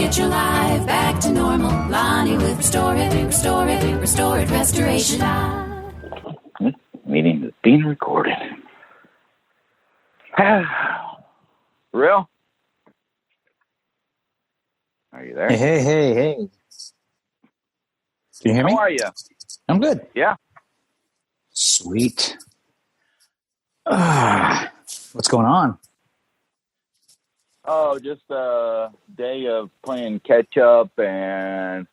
Get your life back to normal. Lonnie with Restore It, Restoration. Meeting is being recorded. Real? Are you there? Hey. Can you hear me? How are you? I'm good. Yeah. Sweet. What's going on? Oh, just a day of playing catch up and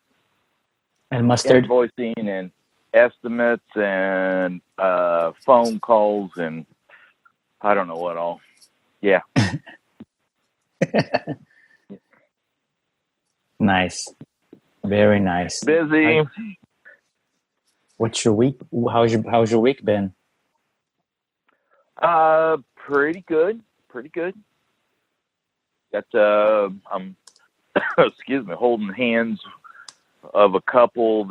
mustard. invoicing and estimates and phone calls and I don't know what all. Yeah. Nice. Very nice. Busy. What's your week? How's your week been? Pretty good. Got I'm holding hands of a couple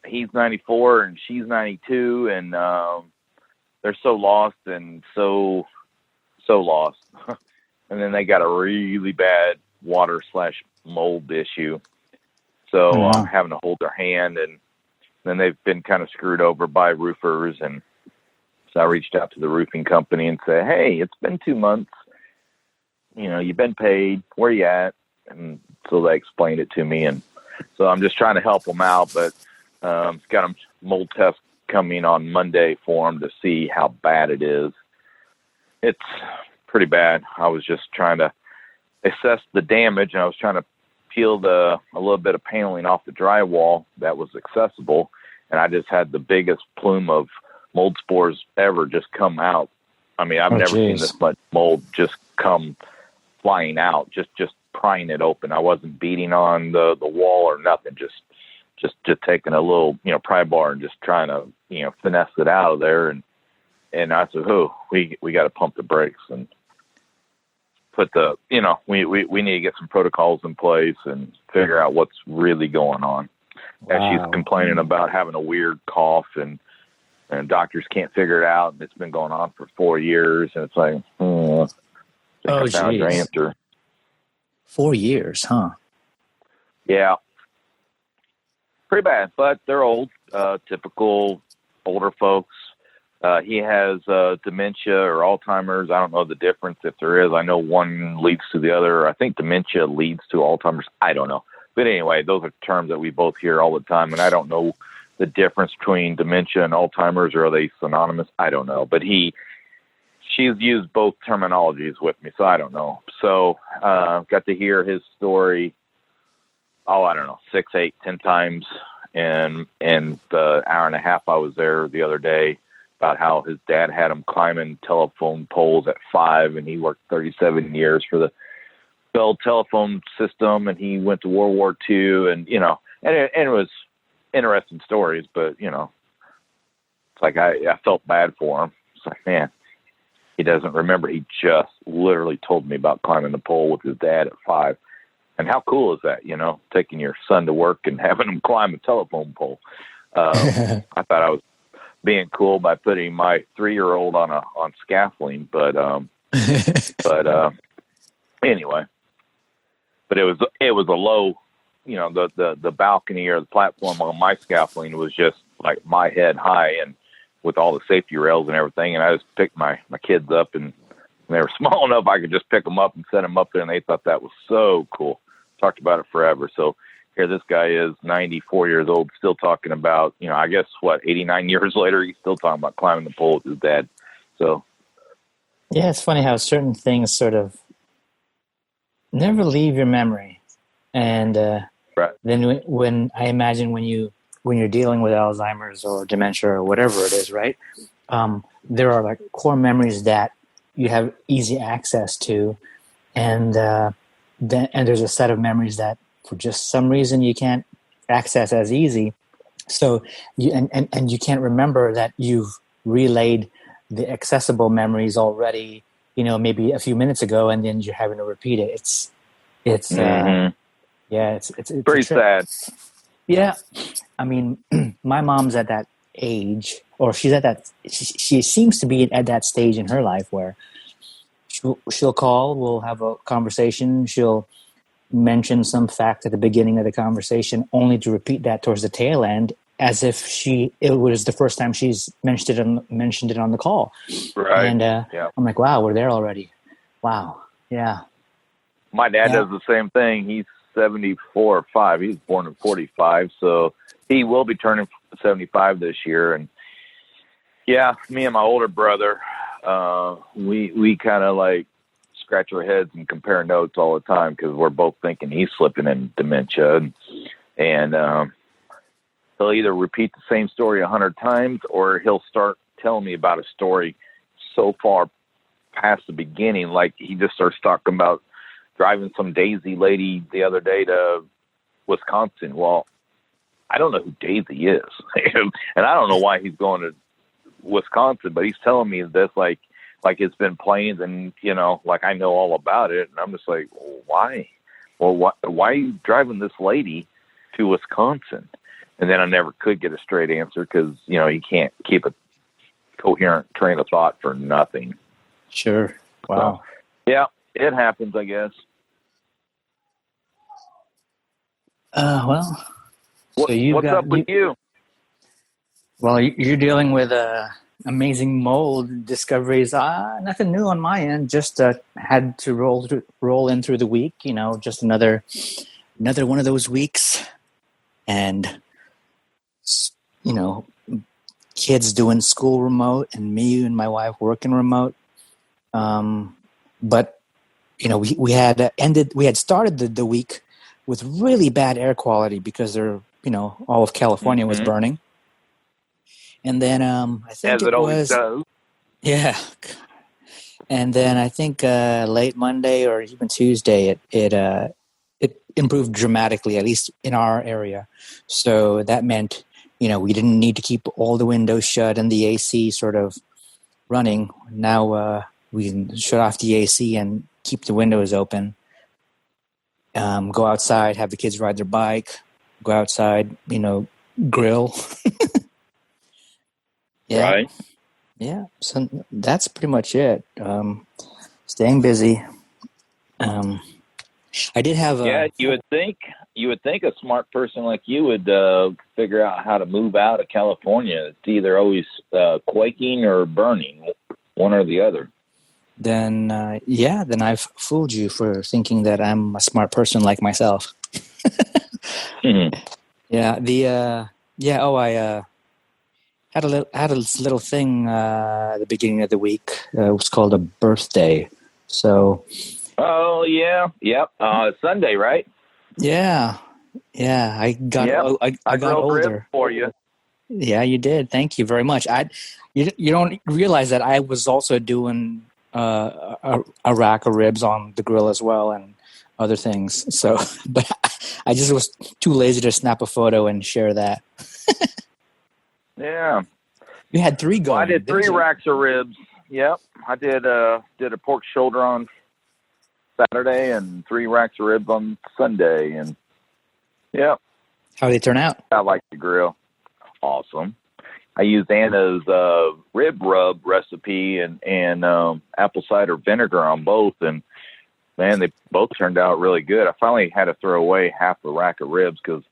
he's 94 and she's 92 and they're so lost and so lost. And then they got a really bad water/mold issue. So I'm having to hold their hand, and then they've been kind of screwed over by roofers. And so I reached out to the roofing company and said, hey, it's been 2 months. You know, you've been paid. Where you at? And so they explained it to me. And so I'm just trying to help them out. But got a mold test coming on Monday for them to see how bad it is. It's pretty bad. I was just trying to assess the damage, and I was trying to peel a little bit of paneling off the drywall that was accessible, and I just had the biggest plume of mold spores ever just come out. I mean, I've never seen this much mold just come flying out, just prying it open. I wasn't beating on the wall or nothing, just taking a little, pry bar and just trying to, finesse it out of there. And I said, we got to pump the brakes and put we need to get some protocols in place and figure out what's really going on. Wow. And she's complaining about having a weird cough and doctors can't figure it out. And it's been going on for 4 years. And it's like, I found your answer. 4 years, huh? Yeah. Pretty bad, but they're old, typical older folks. He has dementia or Alzheimer's. I don't know the difference if there is. I know one leads to the other. I think dementia leads to Alzheimer's. I don't know. But anyway, those are terms that we both hear all the time, and I don't know the difference between dementia and Alzheimer's, or are they synonymous? I don't know. But she's used both terminologies with me, so I don't know. So got to hear his story, I don't know, 6, 8, 10 times in the hour and a half I was there the other day, about how his dad had him climbing telephone poles at 5, and he worked 37 years for the Bell telephone system, and he went to World War II, and it was interesting stories, but it's like I felt bad for him. It's like, man, he doesn't remember. He just literally told me about climbing the pole with his dad at 5. And how cool is that, taking your son to work and having him climb a telephone pole? I thought I was being cool by putting my 3-year-old on scaffolding, but anyway, but it was a low, the balcony or the platform on my scaffolding was just like my head high, and with all the safety rails and everything. And I just picked my kids up, and they were small enough I could just pick them up and set them up there, and they thought that was so cool. Talked about it forever. So here this guy is 94 years old, still talking about, I guess 89 years later, he's still talking about climbing the pole with his dad. So yeah, it's funny how certain things sort of never leave your memory. And right. Then when I imagine when you're dealing with Alzheimer's or dementia or whatever it is, right? There are like core memories that you have easy access to, and there's a set of memories that for just some reason you can't access as easy. So you can't remember that you've relayed the accessible memories already, maybe a few minutes ago, and then you're having to repeat it. It's pretty sad. Yeah. I mean, my mom's at that age, or she's at that, she seems to be at that stage in her life where she'll call, we'll have a conversation, she'll mention some fact at the beginning of the conversation, only to repeat that towards the tail end, as if it was the first time she's mentioned it on the call. Right. And Yeah. I'm like, wow, we're there already. Wow. Yeah. My dad does the same thing. He's 74 or 5. He was born in 45, so he will be turning 75 this year. And yeah, me and my older brother, we kind of like scratch our heads and compare notes all the time because we're both thinking he's slipping in dementia. And he'll either repeat the same story 100 times or he'll start telling me about a story so far past the beginning. Like he just starts talking about driving some Daisy lady the other day to Wisconsin. Well, I don't know who Daisy is. And I don't know why he's going to Wisconsin, but he's telling me this like it's been planes and, you know, like I know all about it. And I'm just like, well, why? Well, why are you driving this lady to Wisconsin? And then I never could get a straight answer because, you know, you can't keep a coherent train of thought for nothing. Sure. Wow. So, yeah, it happens, I guess. Well, so what's up with you? Well, you're dealing with amazing mold discoveries. Nothing new on my end. Just had to roll in through the week. You know, just another one of those weeks, and you know, kids doing school remote, and me and my wife working remote. But you know, we had started the week with really bad air quality because all of California was burning. And then I think as it always does. Yeah. And then I think late Monday or even Tuesday, it improved dramatically, at least in our area. So that meant, you know, we didn't need to keep all the windows shut and the AC sort of running. Now we can shut off the AC and keep the windows open. Go outside, have the kids ride their bike, go outside, you know, grill. Yeah. Right. Yeah. So that's pretty much it. Staying busy. I did have you would think a smart person like you would figure out how to move out of California. It's either always quaking or burning, one or the other. Then I've fooled you for thinking that I'm a smart person like myself. Mm-hmm. Yeah. I had a little thing at the beginning of the week. It was called a birthday. So. Oh yeah, yep. Sunday, right? Yeah. I got I got older ribs for you. Yeah, you did. Thank you very much. You don't realize that I was also doing a rack of ribs on the grill as well and other things. So, but I just was too lazy to snap a photo and share that. Yeah. You had 3 going. Well, I did 3 racks of ribs. Yep. I did a pork shoulder on Saturday and 3 racks of ribs on Sunday. And yeah. How did they turn out? I like the grill. Awesome. I used Anna's rib rub recipe and apple cider vinegar on both. And man, they both turned out really good. I finally had to throw away half the rack of ribs because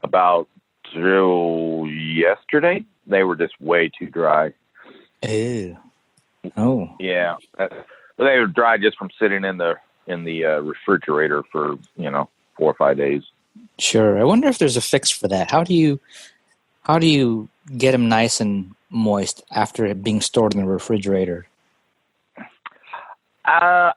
about yesterday they were just way too dry. Ew. Oh. Yeah. They were dry just from sitting in the refrigerator for 4 or 5 days. Sure. I wonder if there's a fix for that. How do you get them nice and moist after it being stored in the refrigerator? I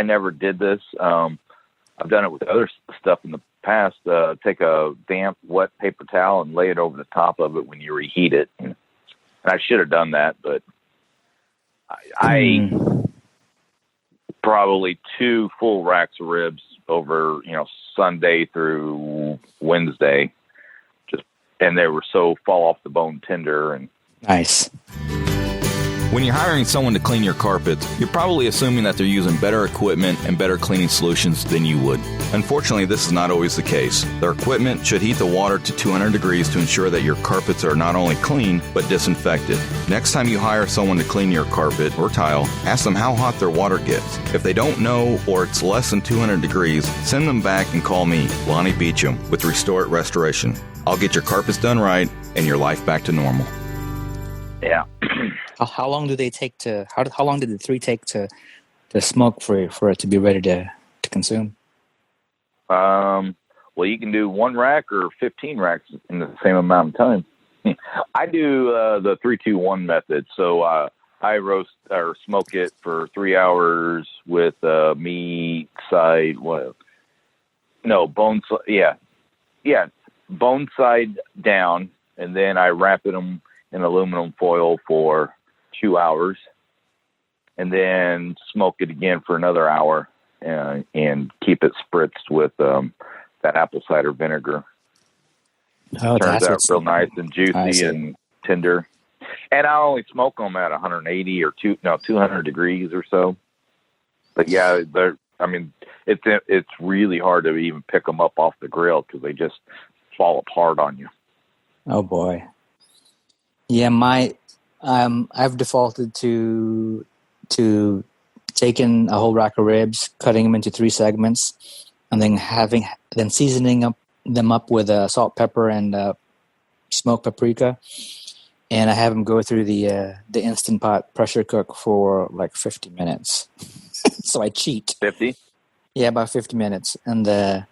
never did this. I've done it with other stuff in the past. Take a damp, wet paper towel and lay it over the top of it when you reheat it. And I should have done that, but I probably 2 full racks of ribs over, Sunday through Wednesday. And they were so fall off the bone tender and nice. When you're hiring someone to clean your carpets, you're probably assuming that they're using better equipment and better cleaning solutions than you would. Unfortunately, this is not always the case. Their equipment should heat the water to 200 degrees to ensure that your carpets are not only clean, but disinfected. Next time you hire someone to clean your carpet or tile, ask them how hot their water gets. If they don't know or it's less than 200 degrees, send them back and call me, Lonnie Beecham, with Restore It Restoration. I'll get your carpets done right and your life back to normal. Yeah. How long do they take to? How long did the 3 take to smoke for it to be ready to consume? Well, you can do 1 rack or 15 racks in the same amount of time. I do the 3-2-1 method. So I roast or smoke it for 3 hours with meat side. Bone. Bone side down, and then I wrap it in aluminum foil for 2 hours, and then smoke it again for another hour, and keep it spritzed with that apple cider vinegar. Oh, Turns out real nice and juicy and tender. And I only smoke them at 180 or 200 degrees or so. But yeah, it's really hard to even pick them up off the grill because they just fall apart on you. Oh boy. Yeah, I've defaulted to taking a whole rack of ribs, cutting them into 3 segments, and then seasoning them up with salt, pepper, and smoked paprika, and I have them go through the Instant Pot pressure cook for like 50 minutes. So I cheat. 50? Yeah, about 50 minutes, and then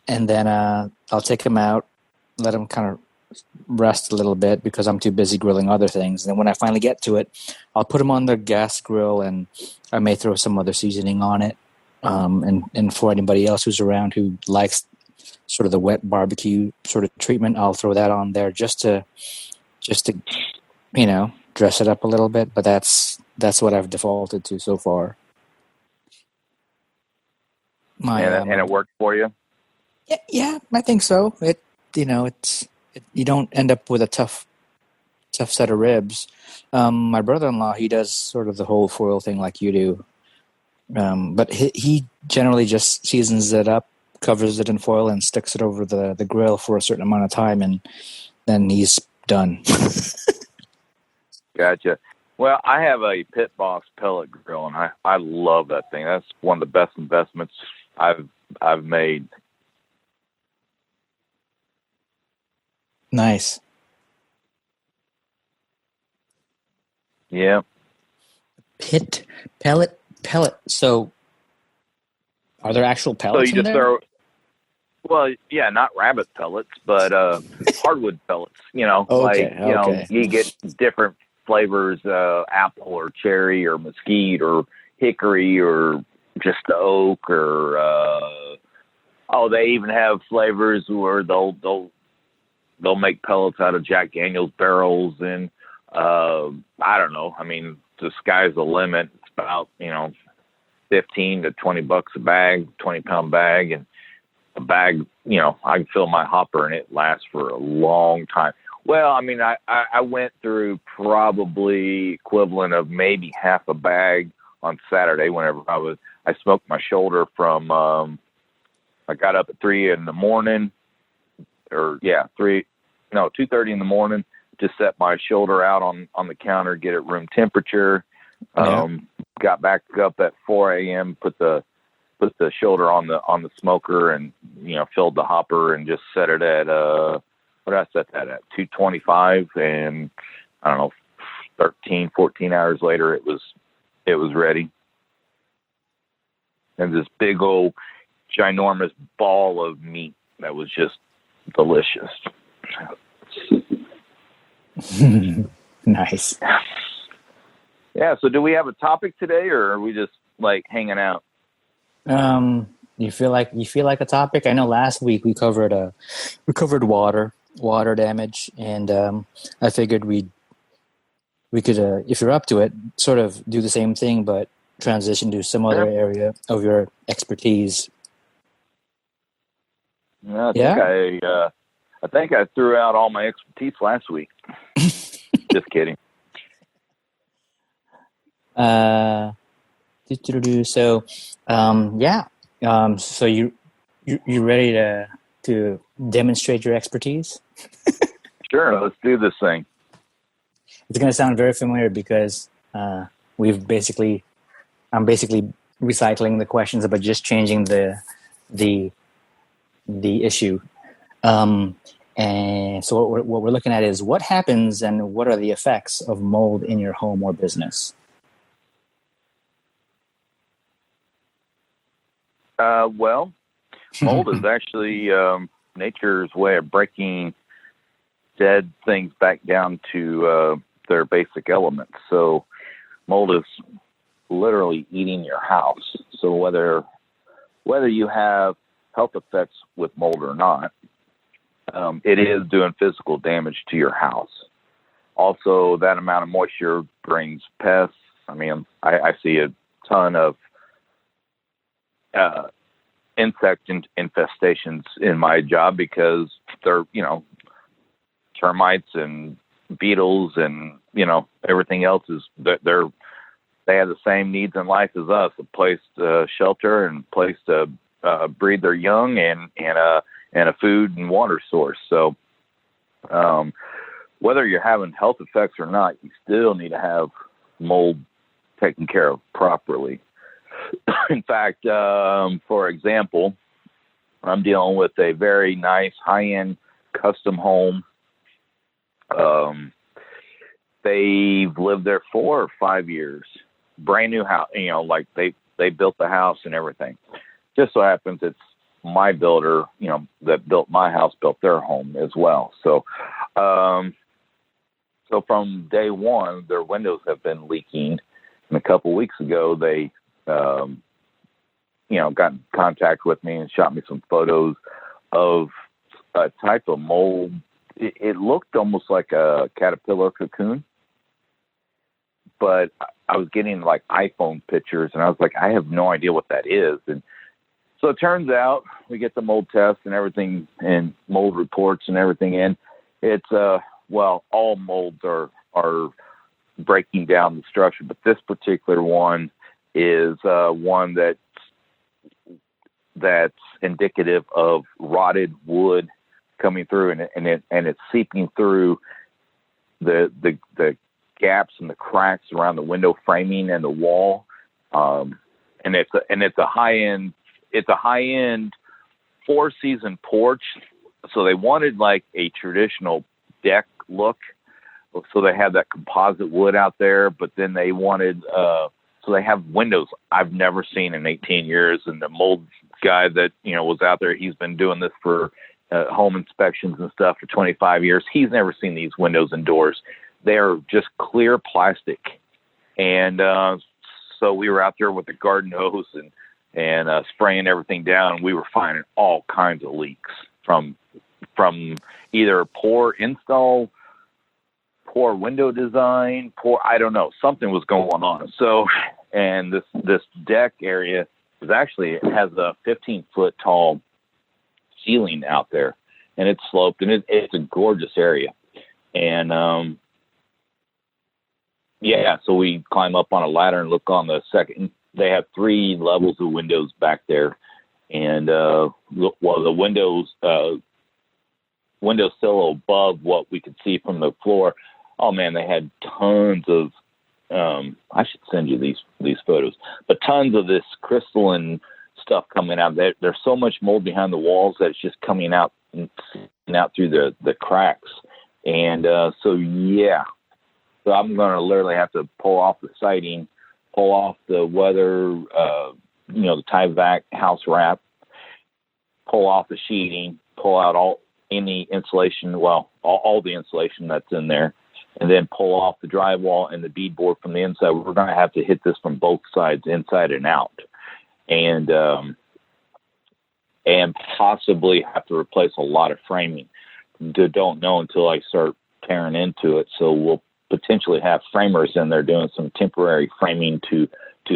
I'll take them out, let them kind of rest a little bit because I'm too busy grilling other things. And then when I finally get to it, I'll put them on the gas grill, and I may throw some other seasoning on it. And for anybody else who's around who likes sort of the wet barbecue sort of treatment, I'll throw that on there just to dress it up a little bit. But that's what I've defaulted to so far. And it worked for you? Yeah, I think so. You don't end up with a tough set of ribs. My brother-in-law, he does sort of the whole foil thing like you do. But he generally just seasons it up, covers it in foil, and sticks it over the grill for a certain amount of time, and then he's done. Gotcha. Well, I have a Pit Boss pellet grill, and I love that thing. That's one of the best investments I've made. Nice. Yeah. Pellet. So, are there actual pellets in there? Well, yeah, not rabbit pellets, but hardwood pellets. You get different flavors: apple or cherry or mesquite or hickory or just oak or they even have flavors where they'll make pellets out of Jack Daniel's barrels, and I don't know. I mean, the sky's the limit. It's about $15 to $20 a bag, 20-pound bag, and a bag. I can fill my hopper and it lasts for a long time. Well, I mean, I went through probably equivalent of maybe half a bag on Saturday. Whenever I smoked my shoulder from. I got up at 3 in the morning. 2:30 in the morning to set my shoulder out on the counter, get it room temperature. Got back up at 4 a.m., put the shoulder on the smoker, and filled the hopper and just set it at what did I set that at? 225, and I don't know, 13, 14 hours later it was ready. And this big old ginormous ball of meat that was just delicious. Nice. Yeah. So, do we have a topic today, or are we just like hanging out? You feel like a topic? I know last week we covered water damage, and I figured we could, if you're up to it, sort of do the same thing, but transition to some other area of your expertise. I think I threw out all my expertise last week. Just kidding. So, so you ready to demonstrate your expertise? Sure, let's do this thing. It's going to sound very familiar because I'm basically recycling the questions, but just changing the issue. And so what we're looking at is what happens and what are the effects of mold in your home or business? Well, mold is actually nature's way of breaking dead things back down to their basic elements. So mold is literally eating your house. So whether you have health effects with mold or not, it is doing physical damage to your house. Also, that amount of moisture brings pests. I mean, I see a ton of insect infestations in my job because they're, termites and beetles and, everything else is that they have the same needs in life as us, a place to shelter and a place to breed their young and a food and water source. So, whether you're having health effects or not, you still need to have mold taken care of properly. In fact, for example, I'm dealing with a very nice high-end custom home. They've lived there 4 or 5 years, brand new house, like they built the house and everything. Just so happens it's my builder, that built my house, built their home as well. So, so from day one, their windows have been leaking. And a couple weeks ago, they, got in contact with me and shot me some photos of a type of mold. It looked almost like a caterpillar cocoon, but I was getting like iPhone pictures and I was like, I have no idea what that is. And so it turns out we get the mold test and everything and mold reports and everything in. It's, all molds are breaking down the structure, but this particular one is one that's indicative of rotted wood coming through, and it's seeping through the gaps and the cracks around the window framing and the wall. And it's a high-end 4-season porch. So they wanted like a traditional deck look. So they have that composite wood out there, but then they wanted, so they have windows I've never seen in 18 years. And the mold guy that, was out there, he's been doing this for home inspections and stuff for 25 years. He's never seen these windows and doors. They're just clear plastic. And so we were out there with the garden hose and spraying everything down. And we were finding all kinds of leaks from either poor install, poor window design, I don't know, something was going on. So, and this deck area is actually, it has a 15-foot tall ceiling out there, and it's sloped, and it's a gorgeous area. And so we climb up on a ladder and look on the second. They have 3 levels of windows back there, and the windowsill above what we could see from the floor. Oh man, they had tons of. I should send you these photos, but tons of this crystalline stuff coming out. There's so much mold behind the walls that it's just coming out and through the cracks. And so I'm going to literally have to pull off the siding, pull off the weather, the Tyvek house wrap, pull off the sheeting, pull out any insulation, all the insulation that's in there, and then pull off the drywall and the beadboard from the inside. We're going to have to hit this from both sides, inside and out, and possibly have to replace a lot of framing. Don't know until I start tearing into it. So we'll potentially have framers in there doing some temporary framing to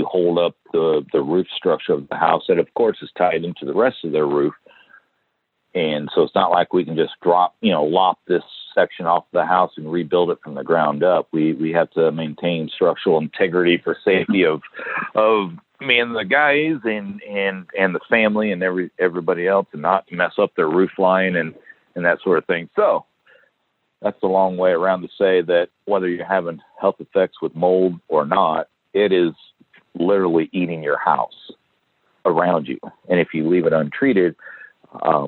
hold up the roof structure of the house that, of course, is tied into the rest of their roof. And so it's not like we can just lop this section off the house and rebuild it from the ground up. We have to maintain structural integrity for safety of me and the guys and the family and everybody else, and not mess up their roof line and that sort of thing. So that's a long way around to say that whether you're having health effects with mold or not, it is literally eating your house around you. And if you leave it untreated,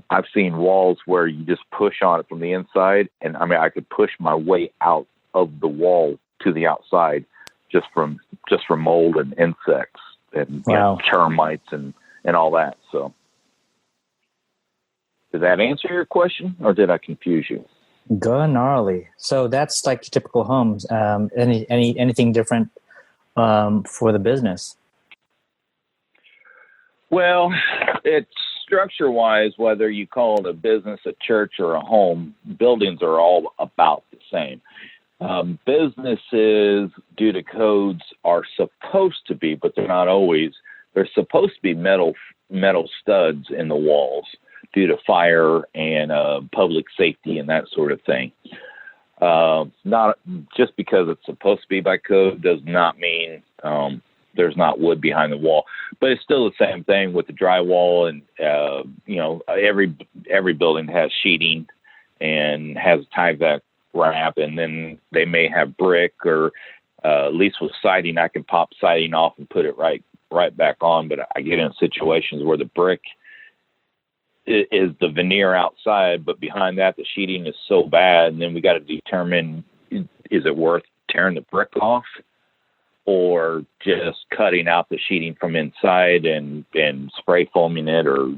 I've seen walls where you just push on it from the inside, and I could push my way out of the wall to the outside just from mold and insects and wow. Termites and all that. So, did that answer your question, or did I confuse you? Good, gnarly. So that's like typical homes. Anything different for the business? Well, it's structure-wise, whether you call it a business, a church, or a home, buildings are all about the same. Businesses, due to codes, are supposed to be, but they're not always. They're supposed to be metal studs in the walls due to fire and public safety and that sort of thing. Not just because it's supposed to be by code does not mean there's not wood behind the wall, but it's still the same thing with the drywall. And every building has sheeting and has Tyvek wrap, and then they may have brick, or at least with siding, I can pop siding off and put it right back on. But I get in situations where the brick is the veneer outside, but behind that the sheeting is so bad, and then we got to determine, is it worth tearing the brick off or just cutting out the sheeting from inside and spray foaming it, or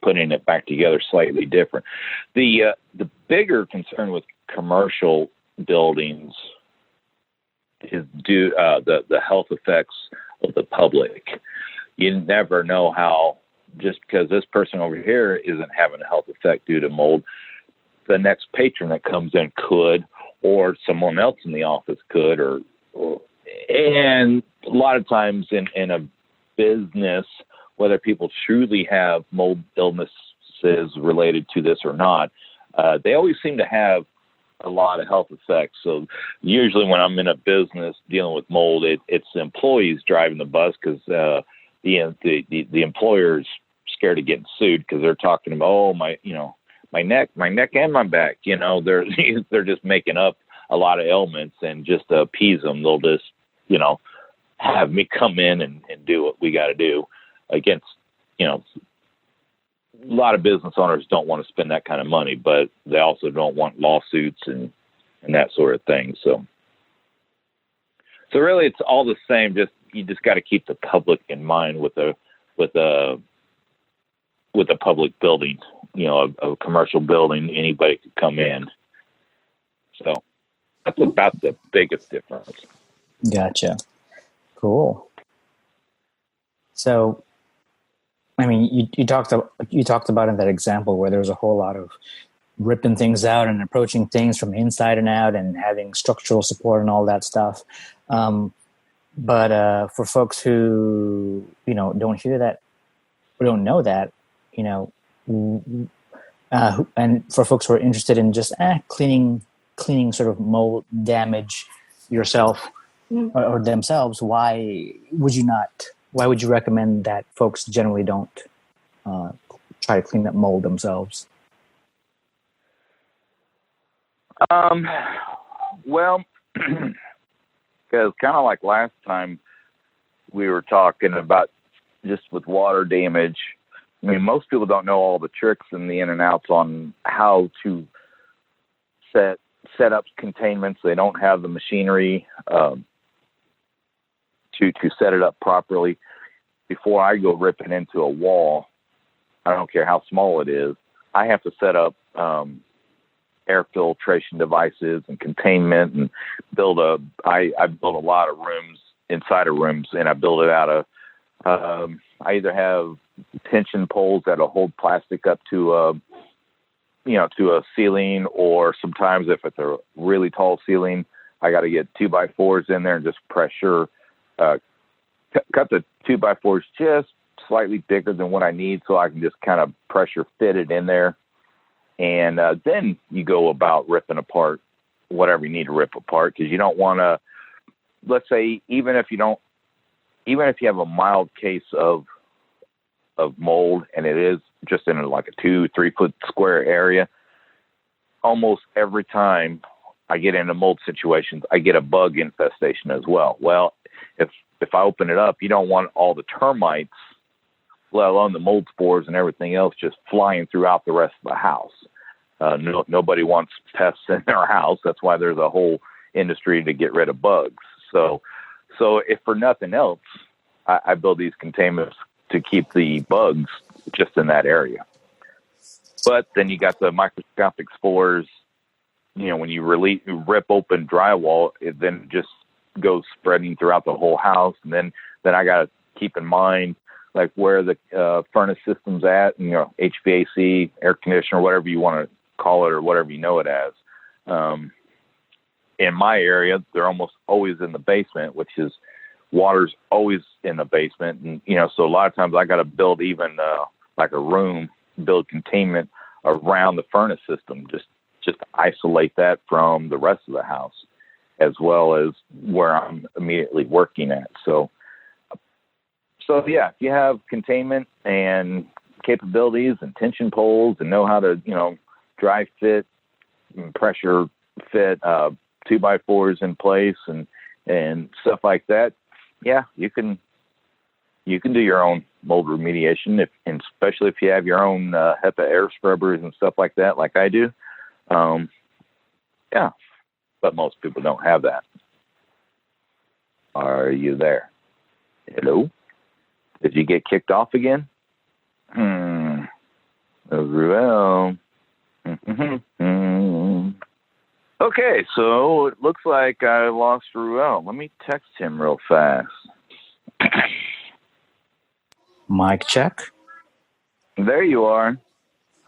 putting it back together slightly different. The bigger concern with commercial buildings is the health effects of the public. You never know how, just because this person over here isn't having a health effect due to mold, the next patron that comes in could, or someone else in the office could, and a lot of times in a business, whether people truly have mold illnesses related to this or not, they always seem to have a lot of health effects. So usually when I'm in a business dealing with mold, it's the employees driving the bus, because the employer's scared of getting sued, because they're talking about, my neck and my back. They're just making up a lot of ailments, and just to appease them, they'll just have me come in and do what we got to do. Against, a lot of business owners don't want to spend that kind of money, but they also don't want lawsuits and that sort of thing. So really, it's all the same. You just got to keep the public in mind with a public building. A commercial building, anybody could come in. So that's about the biggest difference. Gotcha. Cool. So, you talked about in that example where there was a whole lot of ripping things out and approaching things from inside and out and having structural support and all that stuff. But for folks who, don't hear that, or don't know that, and for folks who are interested in just cleaning sort of mold damage yourself or themselves, why would you recommend that folks generally don't try to clean up mold themselves? Well, because kind of like last time we were talking about, just with water damage, most people don't know all the tricks and the in and outs on how to set up containments. They don't have the machinery to set it up properly. Before I go ripping into a wall, I don't care how small it is, I have to set up air filtration devices and containment, and I build a lot of rooms, inside of rooms, and I build it out of, I either have tension poles that'll hold plastic up to a ceiling, or sometimes if it's a really tall ceiling, I got to get 2x4s in there and just pressure, cut the 2x4s just slightly bigger than what I need, so I can just kind of pressure fit it in there. And then you go about ripping apart whatever you need to rip apart, because you don't want to, let's say, even if you have a mild case of mold and it is just in like a 2-3 foot square area, almost every time I get into mold situations, I get a bug infestation as well. Well, if I open it up, you don't want all the termites, let alone the mold spores and everything else, just flying throughout the rest of the house. Nobody wants pests in their house. That's why there's a whole industry to get rid of bugs. So if for nothing else, I build these containments to keep the bugs just in that area. But then you got the microscopic spores. When you rip open drywall, it then just goes spreading throughout the whole house. And then I got to keep in mind, like, where the furnace system's at, HVAC, air conditioner, whatever you want to call it or whatever you know it as. In my area, they're almost always in the basement, which is water's always in the basement. And, so a lot of times I got to build even like a room, build containment around the furnace system, just to isolate that from the rest of the house, as well as where I'm immediately working at. So yeah, if you have containment and capabilities and tension poles and know how to, dry fit and pressure fit 2x4s in place and stuff like that, yeah, you can do your own mold remediation, and especially if you have your own HEPA air scrubbers and stuff like that, like I do. Yeah, but most people don't have that. Are you there? Hello? Did you get kicked off again? Ruel. Okay, so it looks like I lost Ruel. Let me text him real fast. Mic check. There you are.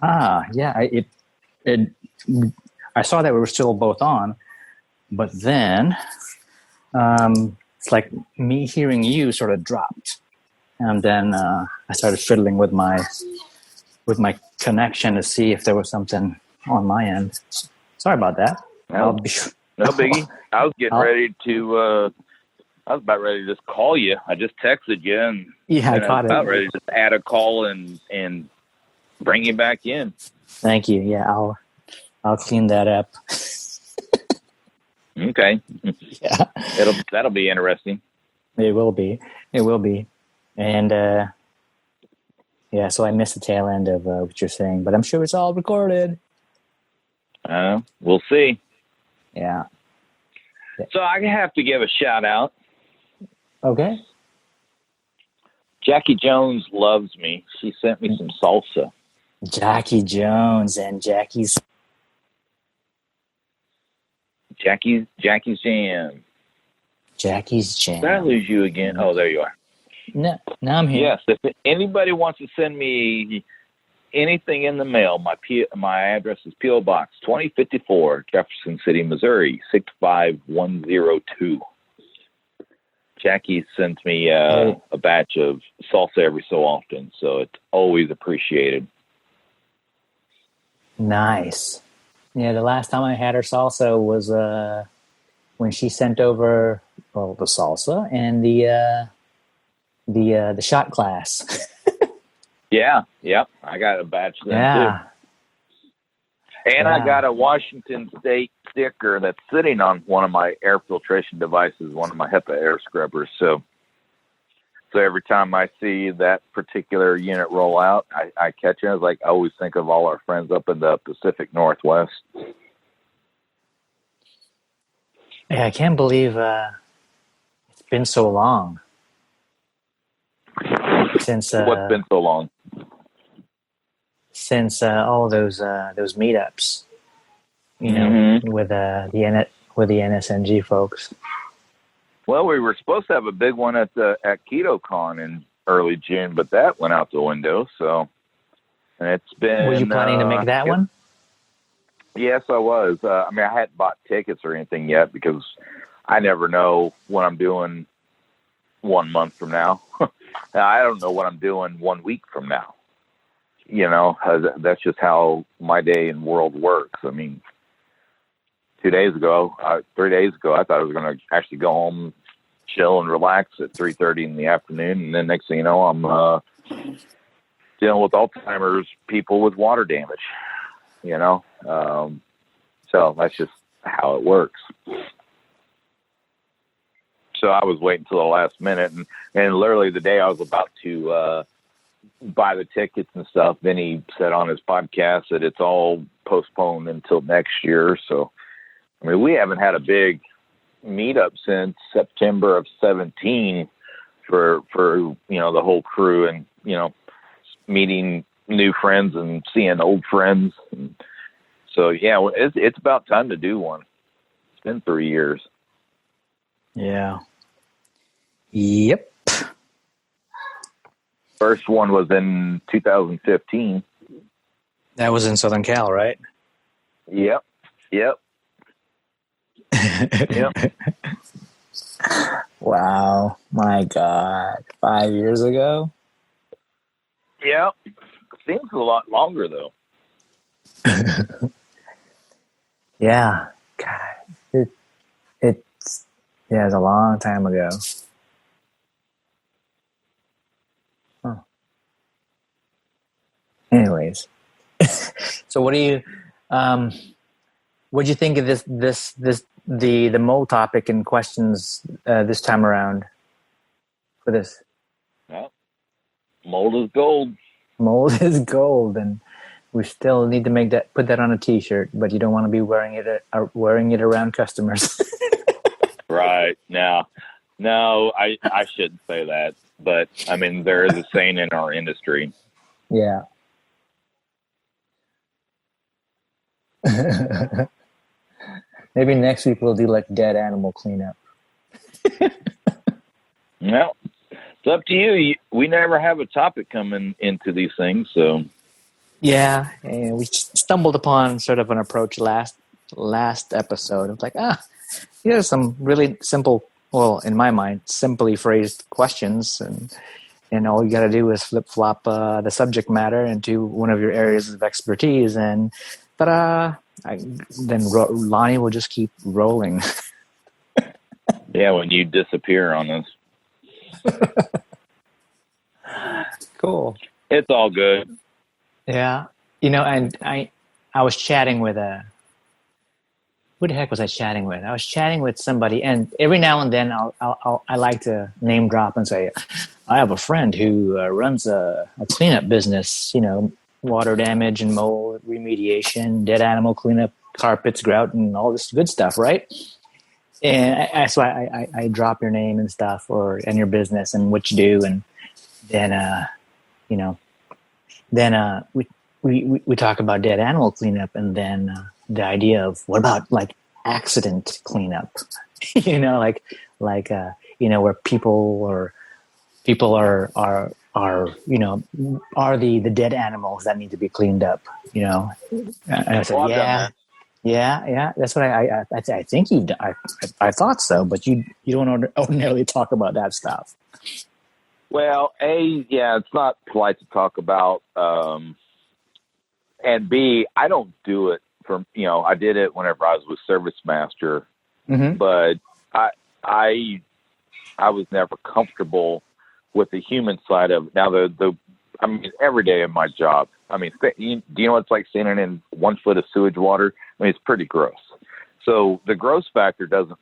Yeah. I saw that we were still both on, but then it's like me hearing you sort of dropped, and then I started fiddling with my connection to see if there was something on my end. Sorry about that. No biggie. I was getting ready to. I was about ready to just call you. I just texted you, and I caught it. About ready to just add a call and bring you back in. Thank you. Yeah, I'll clean that up. Okay. Yeah. That'll be interesting. It will be. And so I missed the tail end of what you're saying, but I'm sure it's all recorded. We'll see. Yeah. So I have to give a shout out. Okay. Jackie Jones loves me. She sent me some salsa. Jackie Jones and Jackie's Jam. Jackie's Jam. Did I lose you again? Oh, there you are. No, now I'm here. Yes, if anybody wants to send me anything in the mail, my address is P.O. Box 2054, Jefferson City, Missouri, 65102. Jackie sends me a batch of salsa every so often, so it's always appreciated. Nice. Yeah, the last time I had her salsa was when she sent over the salsa and the shot glass. Yeah, yep. I got a batch then too. And I got a Washington State sticker that's sitting on one of my air filtration devices, one of my HEPA air scrubbers. So every time I see that particular unit roll out, I catch it. I was like, I always think of all our friends up in the Pacific Northwest. Yeah, I can't believe it's been so long since. What's been so long? Since all those meetups, with the NSNG folks. Well, we were supposed to have a big one at KetoCon in early June, but that went out the window. So, and it's been. Were you planning to make that one? Yes, I was. I hadn't bought tickets or anything yet because I never know what I'm doing 1 month from now. I don't know what I'm doing 1 week from now. That's just how my day and world works. I mean, 3 days ago, I thought I was going to actually go home, chill, and relax at 3:30 in the afternoon, and then next thing you know, I'm dealing with Alzheimer's people with water damage. So that's just how it works. So I was waiting until the last minute, and literally the day I was about to buy the tickets and stuff, then he said on his podcast that it's all postponed until next year. So, I mean, we haven't had a big meetup since September of 2017 for the whole crew, and meeting new friends and seeing old friends. And so yeah, it's about time to do one. It's been 3 years. Yeah. Yep. First one was in 2015. That was in Southern Cal, right? Yep. Yep. Wow. My God. 5 years ago? Yep. Seems a lot longer, though. Yeah. God. It's a long time ago. Huh. Anyways. So what do you what'd you think of the mold topic and questions this time around for this? Well, mold is gold. Mold is gold, and we still need to put that on a T-shirt, but you don't want to be wearing it around customers. Right. No, I shouldn't say that, but I mean, there is a saying in our industry. Yeah. Maybe next week we'll do like dead animal cleanup. Well, it's up to you. We never have a topic coming into these things, so. Yeah, and we stumbled upon sort of an approach last episode. It's like, here's some really simple, well, in my mind, simply phrased questions, and all you got to do is flip-flop the subject matter into one of your areas of expertise, and ta-da! Then Lonnie will just keep rolling. Yeah, when you disappear on us. Cool. It's all good. Yeah. And I was chatting with who the heck was I chatting with? I was chatting with somebody, and every now and then I like to name drop and say, I have a friend who runs a cleanup business, water damage and mold remediation, dead animal cleanup, carpets, grout, and all this good stuff, right? And so I drop your name and stuff, and your business and what you do, and then we talk about dead animal cleanup, and then the idea of what about like accident cleanup, where people are the dead animals that need to be cleaned up, And I said, yeah. That's what I think I thought so, but you don't ordinarily talk about that stuff. Well, it's not polite to talk about, and B, I don't do it for, I did it whenever I was with Service Master, but I was never comfortable with the human side of it. Now I mean, every day of my job, I mean, do you know what it's like standing in 1 foot of sewage water? I mean, it's pretty gross. So the gross factor doesn't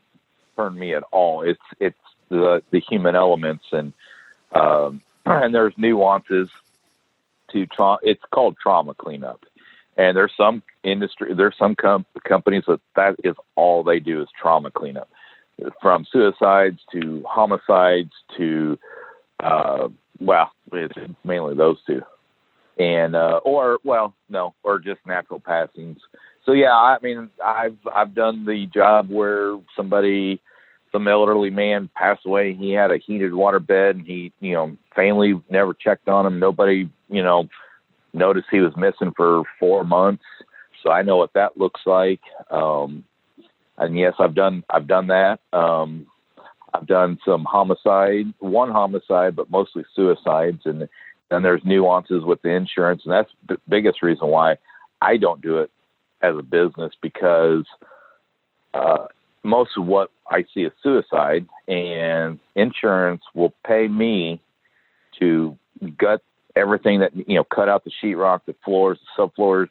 turn me at all. It's the human elements, and there's nuances to trauma. It's called trauma cleanup. And there's some companies that is all they do is trauma cleanup, from suicides to homicides to, it's mainly those two. And, or just natural passings. So yeah, I mean, I've done the job where some elderly man passed away. He had a heated water bed, and he, family never checked on him. Nobody, noticed he was missing for 4 months. So I know what that looks like. And yes, I've done that. I've done some one homicide, but mostly suicides. And then there's nuances with the insurance. And that's the biggest reason why I don't do it as a business, because most of what I see is suicide, and insurance will pay me to gut everything that, cut out the sheetrock, the floors, the subfloors,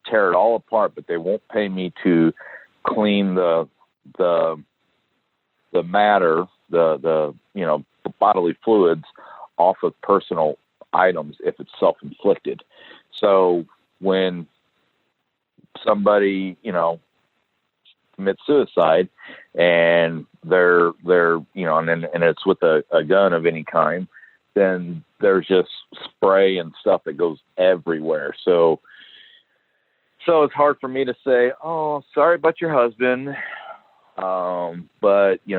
tear it all apart, but they won't pay me to clean the matter, the bodily fluids off of personal items if it's self-inflicted. So when somebody, commits suicide and they're and it's with a gun of any kind, then there's just spray and stuff that goes everywhere. So it's hard for me to say, oh, sorry about your husband, but you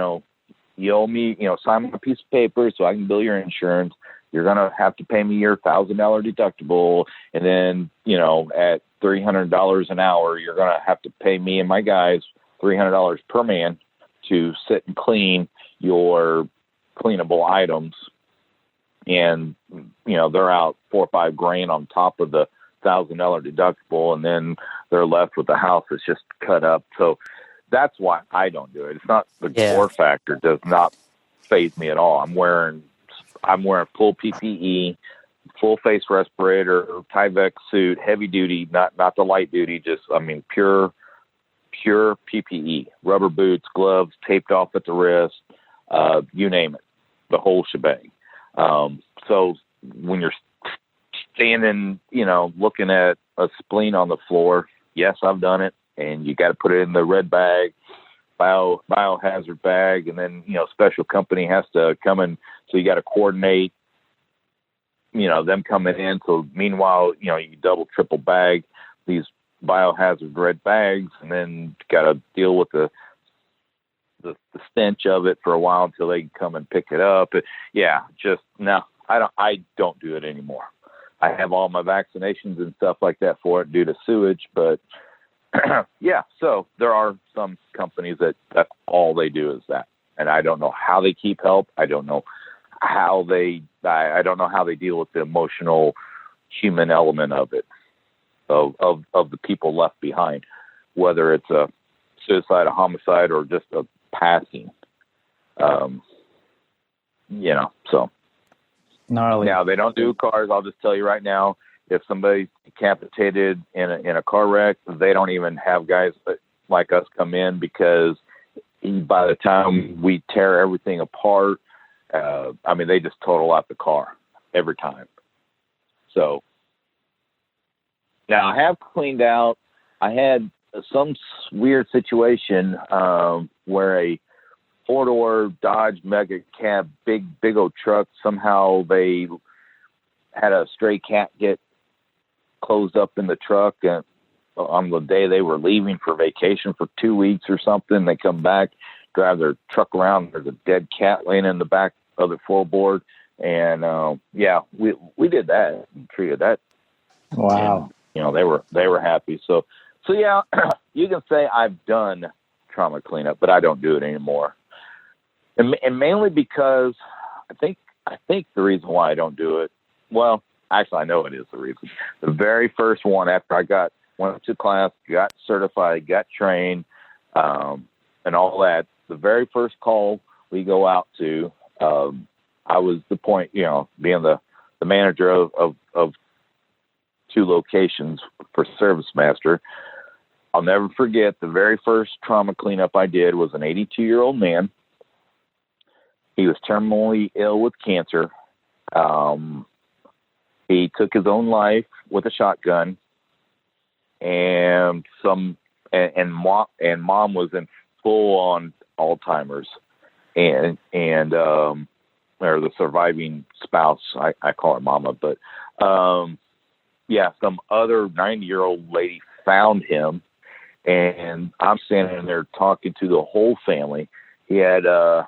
owe me, sign a piece of paper so I can bill your insurance. You're going to have to pay me your $1,000 deductible. And then, at $300 an hour, you're going to have to pay me and my guys $300 per man to sit and clean your cleanable items. And, they're out $4 or $5 grand on top of the $1,000 deductible. And then they're left with a house that's just cut up. So that's why I don't do it. It's not the gore factor does not faze me at all. I'm wearing full PPE, full face respirator, Tyvek suit, heavy duty, not the light duty, pure PPE, rubber boots, gloves, taped off at the wrist, you name it, the whole shebang. So when you're standing, looking at a spleen on the floor, yes, I've done it, and you got to put it in the red bag, biohazard bag, and then, special company has to come in, so you got to coordinate, them coming in. So meanwhile, you double, triple bag these biohazard red bags, and then got to deal with the stench of it for a while until they can come and pick it up. I don't do it anymore. I have all my vaccinations and stuff like that for it due to sewage, but so there are some companies that's all they do is that. And I don't know how they keep help. I don't know how they deal with the emotional human element of it, of the people left behind, whether it's a suicide, a homicide, or just a passing, so. Gnarly. Now, they don't do cars. I'll just tell you right now, if somebody's decapitated in a car wreck, they don't even have guys like us come in, because by the time we tear everything apart, they just total out the car every time. So now I have cleaned out. I had some weird situation where a 4-door Dodge Mega Cab, big old truck, somehow they had a stray cat get closed up in the truck on the day they were leaving for vacation for 2 weeks or something. They come back, drive their truck around, there's a dead cat laying in the back of the floorboard. And we did that and treated that. Wow. And, they were happy. So yeah, you can say I've done trauma cleanup, but I don't do it anymore. And mainly because I think the reason why I don't do it, well, actually I know it is the reason. The very first one after I went to class, got certified, got trained, and all that, the very first call we go out to, I was the point, being the manager of 2 locations for Service Master. I'll never forget the very first trauma cleanup I did was an 82-year-old man. He was terminally ill with cancer. He took his own life with a shotgun, and mom was in full on Alzheimer's, and or the surviving spouse. I call her mama, but some other 90-year-old lady found him, and I'm standing there talking to the whole family. He had a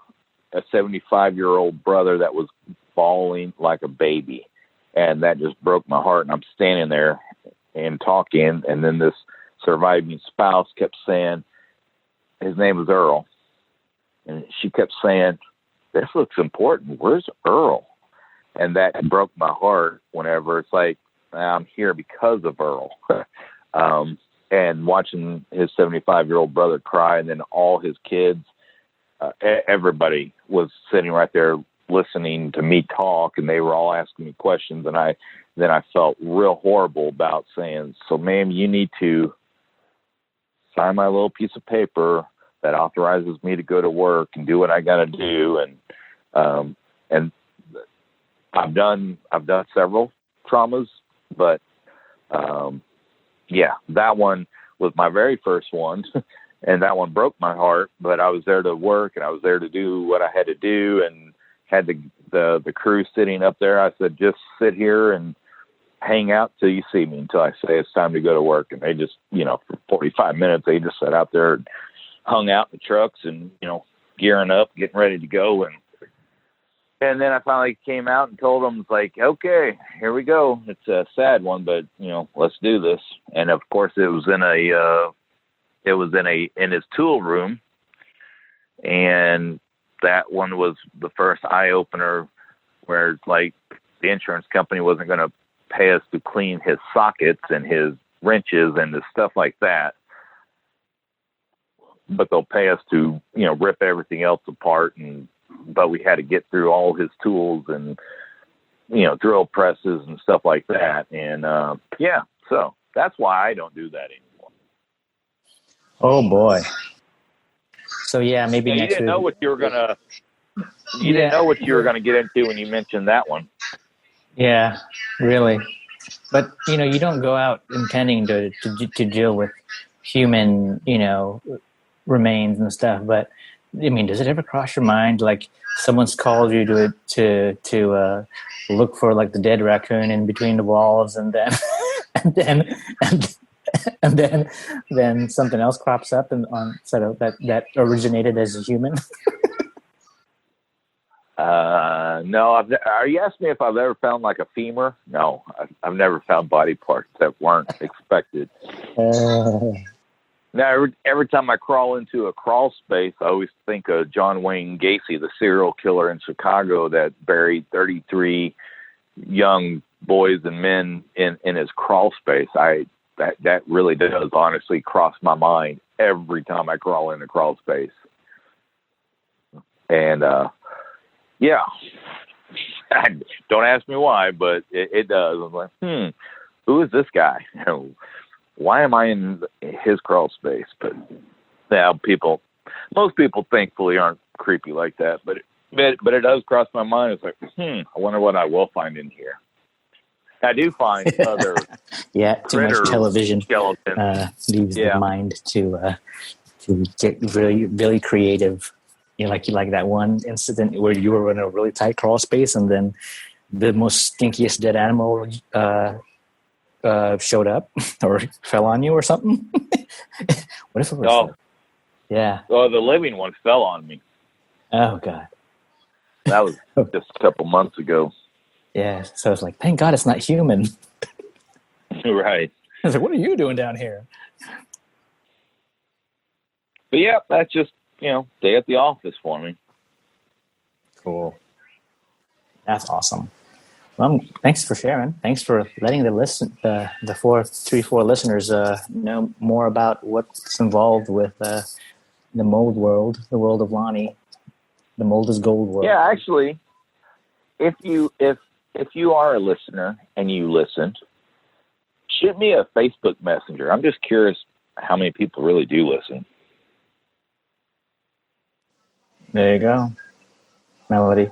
75-year-old brother that was bawling like a baby, and that just broke my heart. And I'm standing there and talking, and then this surviving spouse kept saying, his name was Earl, And she kept saying, "This looks important. Where's Earl?" And that broke my heart whenever it's like, I'm here because of Earl. And watching his 75-year-old brother cry, and then all his kids, everybody was sitting right there listening to me talk, and they were all asking me questions. And I felt real horrible about saying, "So, ma'am, you need to sign my little piece of paper that authorizes me to go to work and do what I got to do." And I've done several traumas, but yeah, that one was my very first one, and that one broke my heart. But I was there to work, and I was there to do what I had to do, and had the crew sitting up there. I said, "Just sit here and hang out till you see me, until I say it's time to go to work." And they just, for 45 minutes, they just sat out there and hung out in the trucks and, gearing up, getting ready to go. And then I finally came out and told them, like, "Okay, here we go. It's a sad one, but let's do this." And of course, it was in his tool room, and that one was the first eye opener, where like the insurance company wasn't going to pay us to clean his sockets and his wrenches and the stuff like that, but they'll pay us to rip everything else apart. But we had to get through all his tools and, drill presses and stuff like that. And, so that's why I don't do that anymore. Oh boy. So yeah, maybe you next didn't week. know what you were gonna. You didn't know what you were gonna get into when you mentioned that one. Yeah, really. But you don't go out intending to deal with human, remains and stuff. But I mean, does it ever cross your mind, like someone's called you to look for like the dead raccoon in between the walls, and then then something else crops up and on sort of that originated as a human? No. Are you asking me if I've ever found like a femur? No, I've never found body parts that weren't expected. Now, every time I crawl into a crawl space, I always think of John Wayne Gacy, the serial killer in Chicago that buried 33 young boys and men in his crawl space. That really does honestly cross my mind every time I crawl in a crawl space. And, yeah, don't ask me why, but it does. I'm like, who is this guy? Why am I in his crawl space? But now most people thankfully aren't creepy like that, but it does cross my mind. It's like, I wonder what I will find in here. I do find other too much television leaves the mind to get really, really creative. Like that one incident where you were in a really tight crawl space, and then the most stinkiest dead animal showed up or fell on you or something. What if it was? Oh, the living one fell on me. Oh God, that was just a couple months ago. Yeah, so it's like, thank God it's not human. Right. I was like, what are you doing down here? But yeah, that's just, day at the office for me. Cool. That's awesome. Well, thanks for sharing. Thanks for letting the 434 listeners know more about what's involved with the mold world, the world of Lonnie, the mold is gold world. Yeah, actually, if you are a listener and you listened, shoot me a Facebook Messenger. I'm just curious how many people really do listen. There you go, Melody.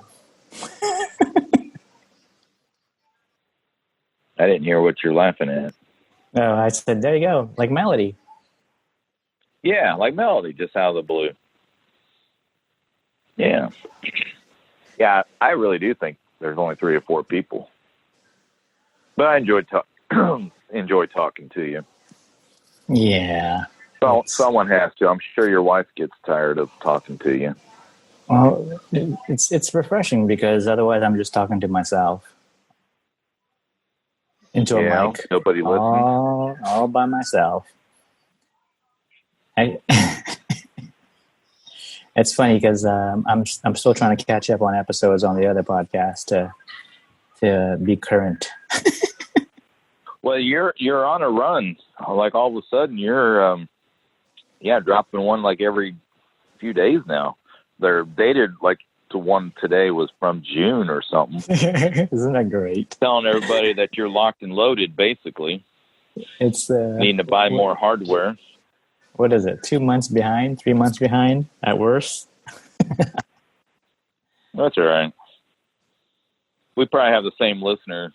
I didn't hear what you're laughing at. Oh, I said, there you go, like Melody. Yeah, like Melody, just out of the blue. Yeah. Yeah, I really do think there's only 3 or 4 people. But I enjoy talking to you. Yeah. So, someone has to. I'm sure your wife gets tired of talking to you. Well, it's refreshing because otherwise I'm just talking to myself. Into a mic. Nobody listening. All by myself. It's funny because I'm still trying to catch up on episodes on the other podcast to be current. Well, you're on a run. Like all of a sudden, you're dropping one like every few days now. They're dated like to one today was from June or something. Isn't that great? Telling everybody that you're locked and loaded, basically. It's needing to buy more hardware. What is it? 2 months behind? 3 months behind at worst? That's all right. We probably have the same listener.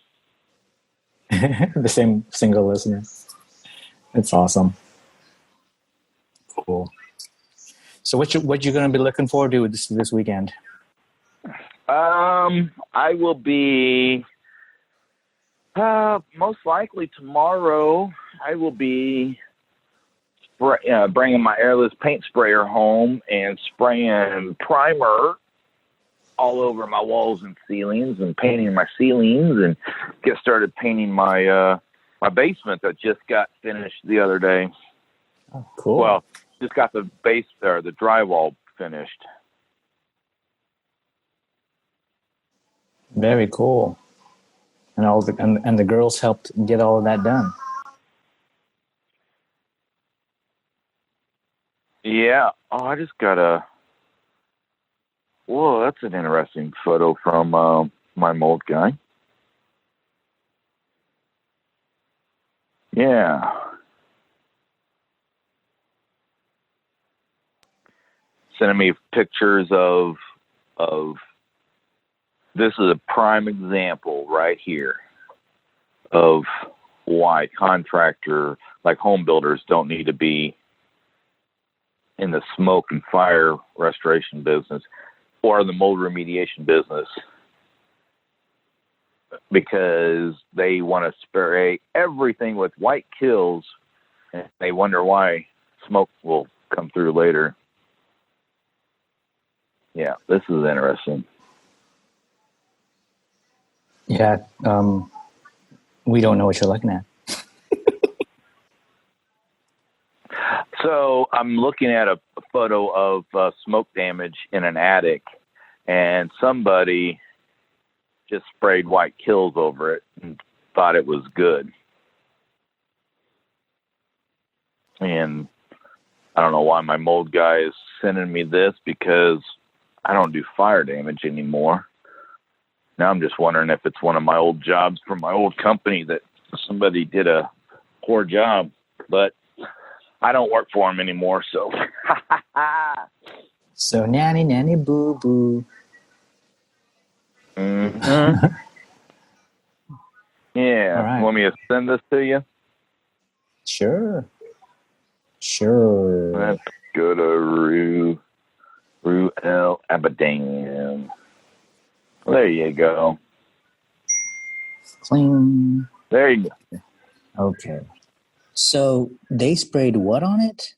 The same single listener. It's awesome. Cool. So what you going to be looking forward to this weekend? I will be most likely tomorrow. I will be bringing my airless paint sprayer home and spraying primer all over my walls and ceilings and painting my ceilings and get started painting my basement that just got finished the other day. Oh, cool. Well, just got the base or the drywall finished. Very cool. And the girls helped get all of that done. Yeah. Oh, I just got whoa, that's an interesting photo from my mold guy. Yeah. Sending me pictures of this is a prime example right here of why contractor, like home builders, don't need to be in the smoke and fire restoration business or the mold remediation business, because they want to spray everything with white kills and they wonder why smoke will come through later. Yeah, this is interesting. Yeah, we don't know what you're looking at. So I'm looking at a photo of smoke damage in an attic, and somebody just sprayed white kills over it and thought it was good. And I don't know why my mold guy is sending me this, because I don't do fire damage anymore. Now I'm just wondering if it's one of my old jobs from my old company that somebody did a poor job, but I don't work for them anymore, so. So nanny boo boo. Mm-hmm. Yeah. All right. Want me to send this to you? Sure. Let's go to Rue L. Abadam. There you go. Cling. There you go. Okay. So they sprayed what on it?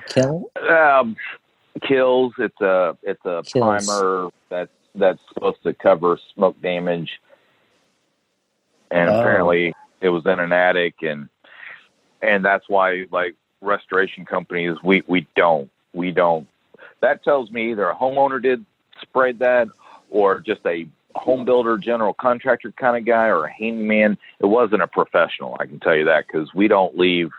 Kill? Kills. It's a Kills. primer that's supposed to cover smoke damage, and apparently it was in an attic, and that's why, like, restoration companies, we don't. That tells me either a homeowner sprayed that, or just a home builder, general contractor kind of guy, or a handyman. It wasn't a professional, I can tell you that, because we don't leave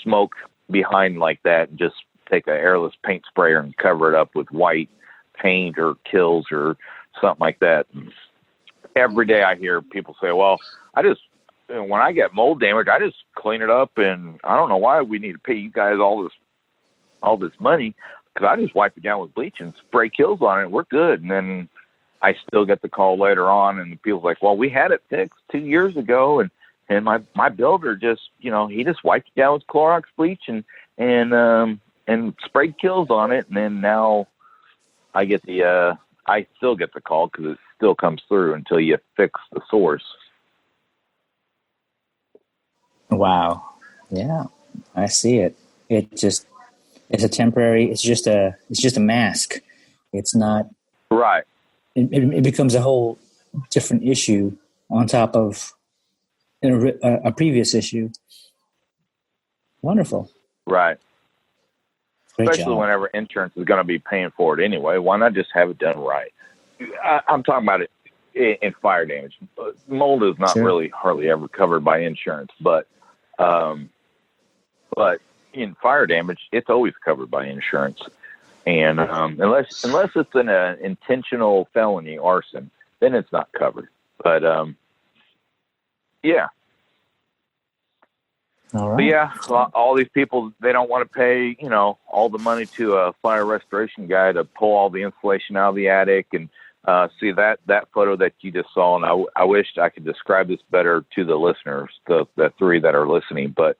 smoke behind like that and just take an airless paint sprayer and cover it up with white paint or kills or something like that. And every day I hear people say, well, when I get mold damage, I just clean it up, and I don't know why we need to pay you guys all this money, because I just wipe it down with bleach and spray kills on it, and we're good. And then I still get the call later on, and people's like, well, we had it fixed 2 years ago, and my builder just, he just wiped it down with Clorox bleach and sprayed kills on it, and then now I still get the call, because it still comes through until you fix the source. Wow. Yeah, I see it. It's just a mask. It's not Right. It becomes a whole different issue on top of a previous issue. Wonderful. Right. Great especially job. whenever insurance is going to be paying for it anyway. Why not just have it done right? I'm talking about it in fire damage. Mold is not Sure. really hardly ever covered by insurance, but in fire damage, it's always covered by insurance. And unless it's an intentional felony, arson, then it's not covered. But yeah. All right. But yeah, all these people, they don't want to pay, all the money to a fire restoration guy to pull all the insulation out of the attic. And see that photo that you just saw, and I wished I could describe this better to the listeners, the three that are listening. But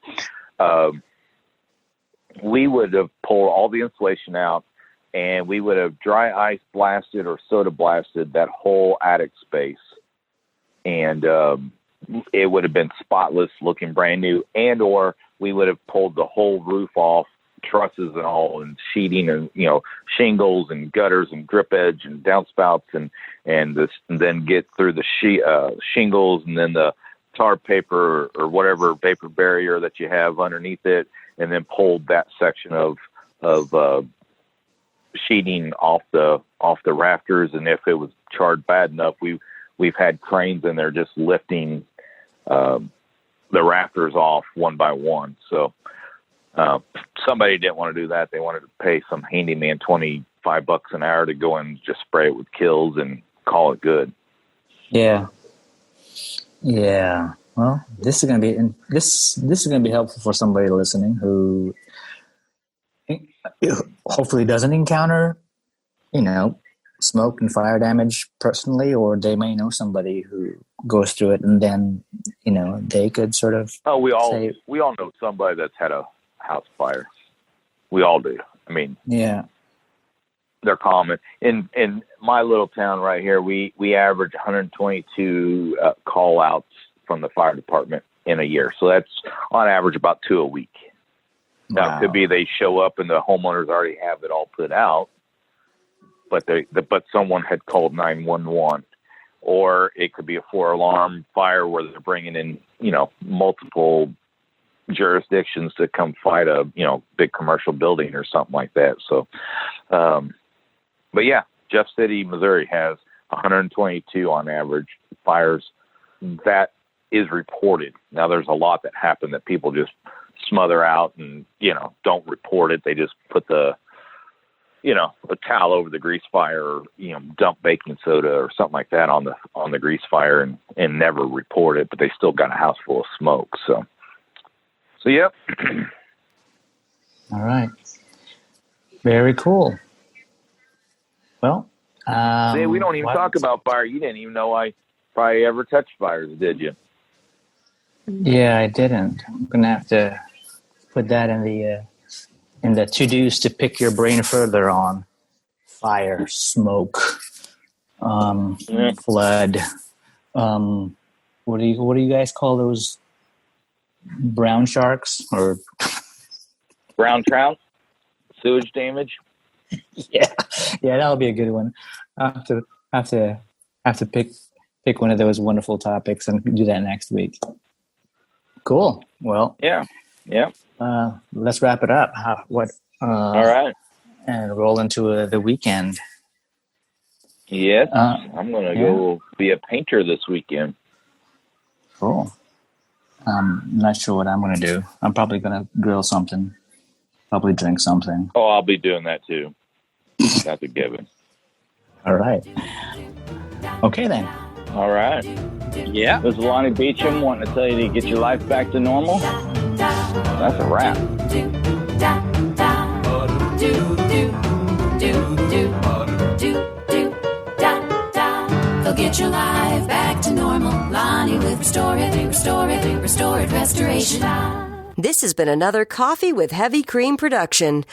we would have pulled all the insulation out, and we would have dry ice blasted or soda blasted that whole attic space. And it would have been spotless, looking brand new, and or we would have pulled the whole roof off, trusses and all, and sheeting, and shingles and gutters and drip edge and downspouts, and then get through the shingles, and then the tar paper or whatever vapor barrier that you have underneath it, and then pulled that section of sheeting off the rafters. And if it was charred bad enough, we've had cranes in there just lifting the rafters off one by one. So somebody didn't want to do that. They wanted to pay some handyman $25 an hour to go and just spray it with Kills and call it good. Yeah. Well, this is gonna be helpful for somebody listening who hopefully doesn't encounter, smoke and fire damage personally, or they may know somebody who goes through it, and then they could sort of. Oh, we all know somebody that's had a house fire. We all do. I mean, yeah, they're common. In my little town right here, we average 122 call outs from the fire department in a year. So that's on average about 2 a week. Now, wow. it could be they show up and the homeowners already have it all put out, but someone had called 911, or it could be a 4-alarm fire where they're bringing in, multiple jurisdictions to come fight a, big commercial building or something like that. So, but yeah, Jeff City, Missouri has 122 on average fires that is reported. Now there's a lot that happen that people just smother out and, don't report it. They just put a towel over the grease fire, or, dump baking soda or something like that on the grease fire and never report it, but they still got a house full of smoke. So yep. All right. Very cool. Well, see, we don't even talk about fire. You didn't even know I probably ever touched fires, did you? Yeah, I didn't. I'm gonna have to put that in the to-dos to pick your brain further on. Fire, smoke, flood. What do you guys call those? Brown sharks or brown trout? Sewage damage? Yeah, that'll be a good one. I have to pick one of those wonderful topics and do that next week. Cool. Well, yeah. Let's wrap it up. All right. And roll into the weekend. Yes, I'm going to go be a painter this weekend. Cool. I'm not sure what I'm going to do. I'm probably going to grill something, probably drink something. Oh, I'll be doing that too. That's a given. All right. Okay, then. All right. Yeah. This is Lonnie Beecham wanting to tell you to get your life back to normal. That's a wrap. Go get your life back to normal. Lonnie with Restore It Restoration. This has been another Coffee with Heavy Cream production.